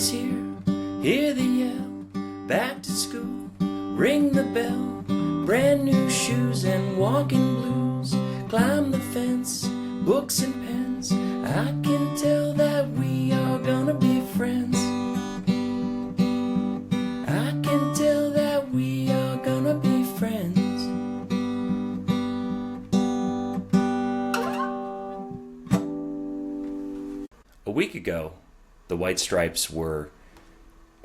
is here, hear the yell, back to school, ring the bell, brand new shoes and walking blues, climb the fence, books and pens, I can tell that we are gonna be friends. I can tell that we are gonna be friends. A week ago, the White Stripes were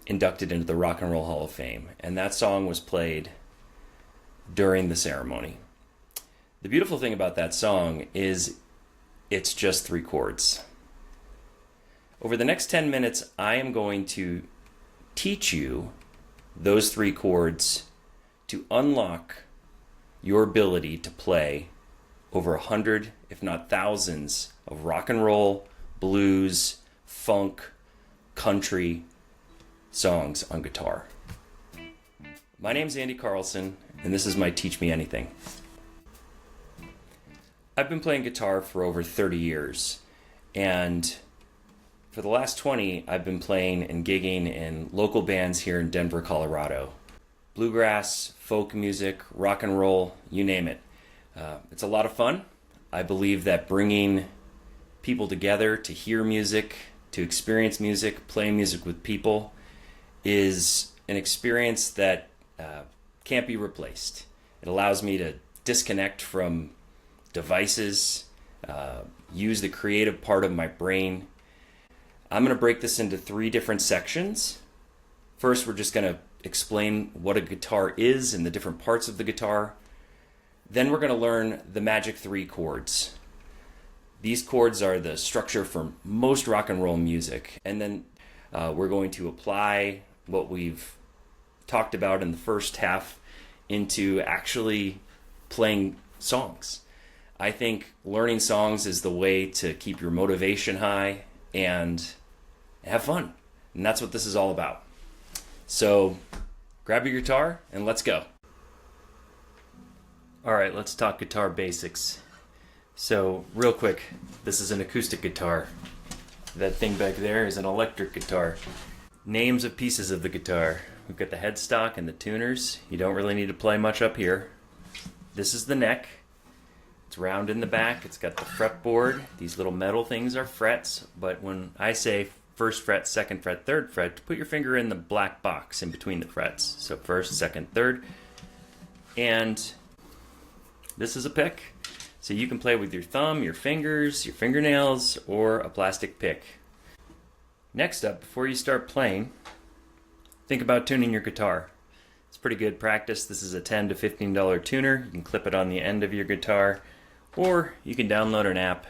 inducted into the Rock and Roll Hall of Fame, and that song was played during the ceremony. The beautiful thing about that song is it's just 3 chords. Over the next 10 minutes, I am going to teach you those 3 chords to unlock your ability to play over 100, if not thousands, of rock and roll, blues, funk, country songs on guitar. My name's Andy Carlson, and this is my Teach Me Anything. I've been playing guitar for over 30 years, and for the last 20, I've been playing and gigging in local bands here in Denver, Colorado. Bluegrass, folk music, rock and roll, you name it. It's a lot of fun. I believe that bringing people together to hear music, to experience music, play music with people is an experience that can't be replaced. It allows me to disconnect from devices, use the creative part of my brain. I'm going to break this into 3 different sections. First, we're just going to explain what a guitar is and the different parts of the guitar. Then we're going to learn the magic 3 chords. These chords are the structure for most rock and roll music. And then we're going to apply what we've talked about in the first half into actually playing songs. I think learning songs is the way to keep your motivation high and have fun. And that's what this is all about. So grab your guitar and let's go. All right, let's talk guitar basics. So real quick, this is an acoustic guitar. That thing back there is an electric guitar. Names of pieces of the guitar. We've got the headstock and the tuners. You don't really need to play much up here. This is the neck. It's round in the back. It's got the fretboard. These little metal things are frets, but when I say 1st fret, 2nd fret, 3rd fret, put your finger in the black box in between the frets. So 1st, 2nd, 3rd. And this is a pick. So you can play with your thumb, your fingers, your fingernails, or a plastic pick. Next up, before you start playing, think about tuning your guitar. It's pretty good practice. This is a $10 to $15 tuner. You can clip it on the end of your guitar, or you can download an app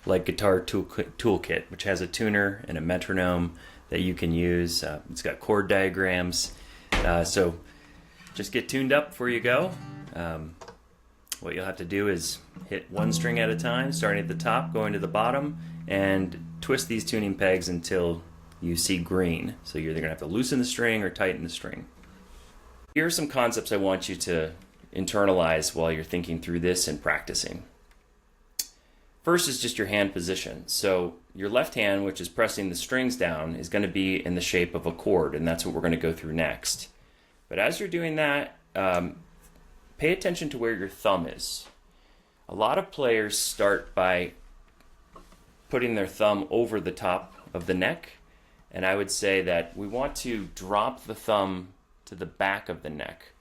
like Guitar Toolkit, which has a tuner and a metronome that you can use. It's got chord diagrams. So just get tuned up before you go. What you'll have to do is hit 1 string at a time, starting at the top, going to the bottom, and twist these tuning pegs until you see green. So you're either going to have to loosen the string or tighten the string. Here are some concepts I want you to internalize while you're thinking through this and practicing. First is just your hand position. So your left hand, which is pressing the strings down, is going to be in the shape of a chord, and that's what we're going to go through next. But as you're doing that, pay attention to where your thumb is. A lot of players start by putting their thumb over the top of the neck, and I would say that we want to drop the thumb to the back of the neck,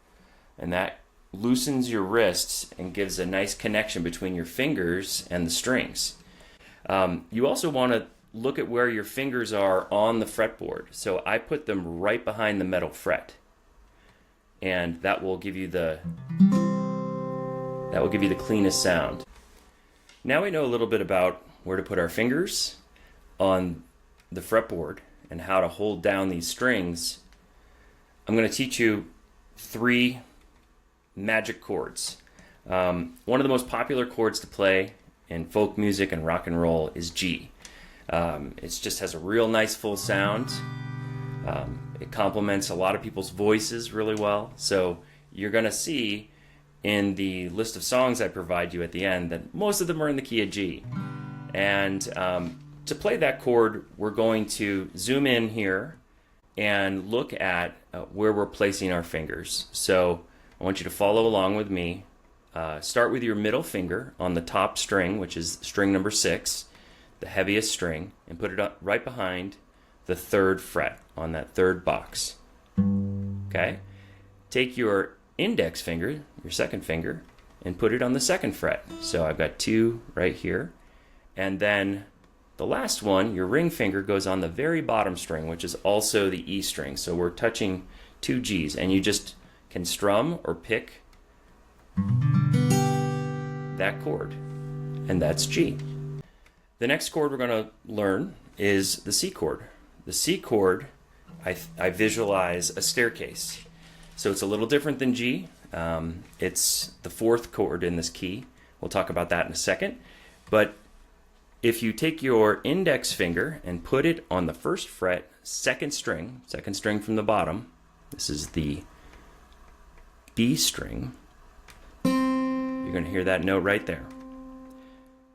and that loosens your wrists and gives a nice connection between your fingers and the strings. You also want to look at where your fingers are on the fretboard. So I put them right behind the metal fret, and that will give you the cleanest sound. Now we know a little bit about where to put our fingers on the fretboard and how to hold down these strings. I'm going to teach you 3 magic chords. One of the most popular chords to play in folk music and rock and roll is G. It just has a real nice full sound. It complements a lot of people's voices really well. So you're going to see in the list of songs I provide you at the end that most of them are in the key of G. And to play that chord, we're going to zoom in here and look at where we're placing our fingers. So I want you to follow along with me. Start with your middle finger on the top string, which is string number 6, the heaviest string, and put it up right behind the 3rd fret on that 3rd box. Okay? Take your index finger, your 2nd finger, and put it on the 2nd fret. So I've got 2 right here. And then the last one, your ring finger, goes on the very bottom string, which is also the E string. So we're touching 2 G's, and you just can strum or pick that chord, and that's G. The next chord we're going to learn is the C chord. The C chord, I visualize a staircase. So it's a little different than G. It's the 4th chord in this key. We'll talk about that in a second. But if you take your index finger and put it on the 1st fret, 2nd string from the bottom, this is the B string, you're going to hear that note right there.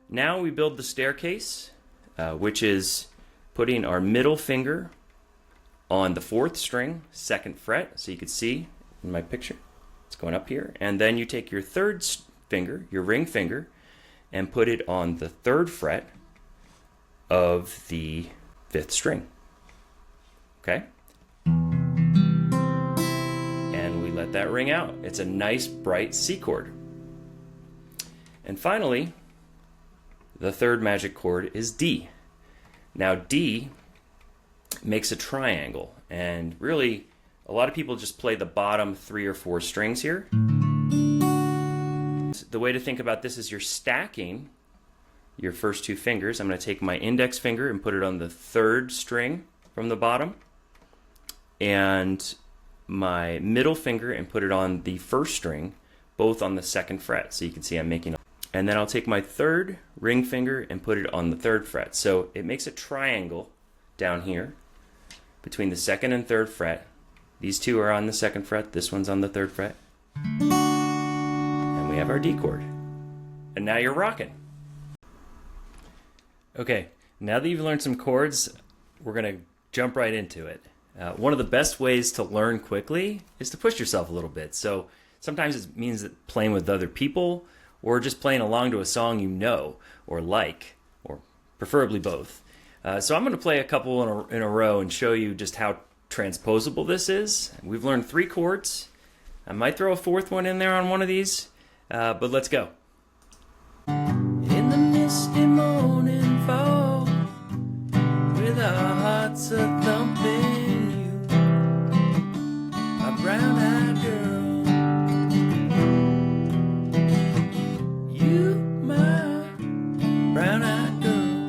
Now we build the staircase, which is putting our middle finger on the 4th string, 2nd fret, so you can see in my picture, it's going up here. And then you take your 3rd finger, your ring finger, and put it on the 3rd fret of the 5th string. Okay? And we let that ring out. It's a nice bright C chord. And finally, the 3rd magic chord is D. Now D makes a triangle, and really a lot of people just play the bottom 3 or 4 strings here. The way to think about this is you're stacking your first 2 fingers. I'm going to take my index finger and put it on the 3rd string from the bottom, and my middle finger and put it on the 1st string, both on the 2nd fret. So you can see I'm making a... And then I'll take my 3rd ring finger and put it on the 3rd fret. So it makes a triangle down here between the 2nd and 3rd fret. These 2 are on the 2nd fret, this one's on the 3rd fret. And we have our D chord. And now you're rocking. Okay, now that you've learned some chords, we're going to jump right into it. One of the best ways to learn quickly is to push yourself a little bit. So sometimes it means that playing with other people, or just playing along to a song you know or like, or preferably both. So I'm going to play a couple in a row and show you just how transposable this is. We've learned 3 chords. I might throw a 4th one in there on one of these, but let's go. In the misty morning fall, with our hearts a-thumping, you, a brown-eyed girl. You, my brown-eyed girl.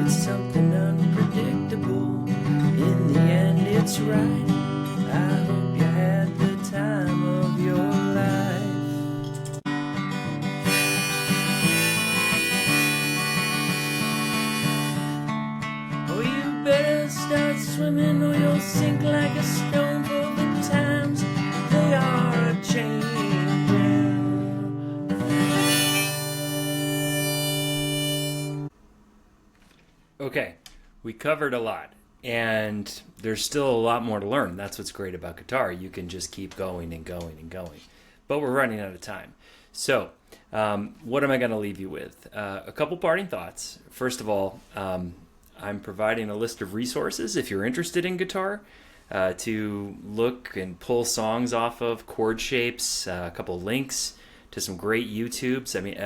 It's something unpredictable. In the end, it's right. I hope you had the time of your life. Oh, you better start swimming or you'll sink like a stone, for the times they are a-changing. Okay, we covered a lot, and there's still a lot more to learn. That's what's great about guitar. You can just keep going and going and going. But we're running out of time. So, what am I going to leave you with? A couple parting thoughts. First of all, I'm providing a list of resources if you're interested in guitar to look and pull songs off of, chord shapes, a couple links to some great YouTubes. I mean,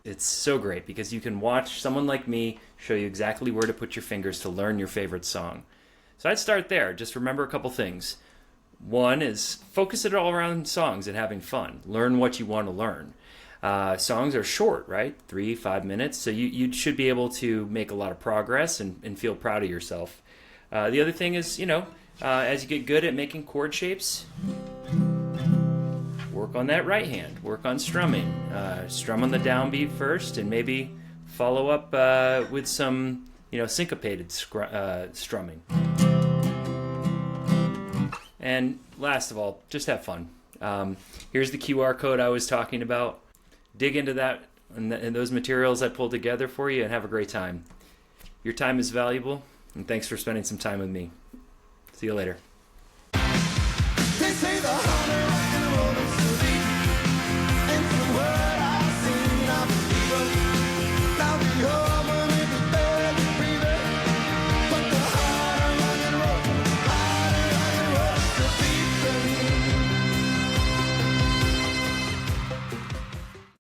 it's so great because you can watch someone like me show you exactly where to put your fingers to learn your favorite song. So I'd start there. Just remember a couple things. One is focus it all around songs and having fun. Learn what you want to learn. Songs are short, right? 3-5 minutes. So you should be able to make a lot of progress and feel proud of yourself. The other thing is, as you get good at making chord shapes, work on that right hand. Work on strumming. Strum on the downbeat first, and maybe follow up with some, syncopated strumming. And last of all, just have fun. Here's the QR code I was talking about. Dig into that and those materials I pulled together for you and have a great time. Your time is valuable, and thanks for spending some time with me. See you later. They say the hunter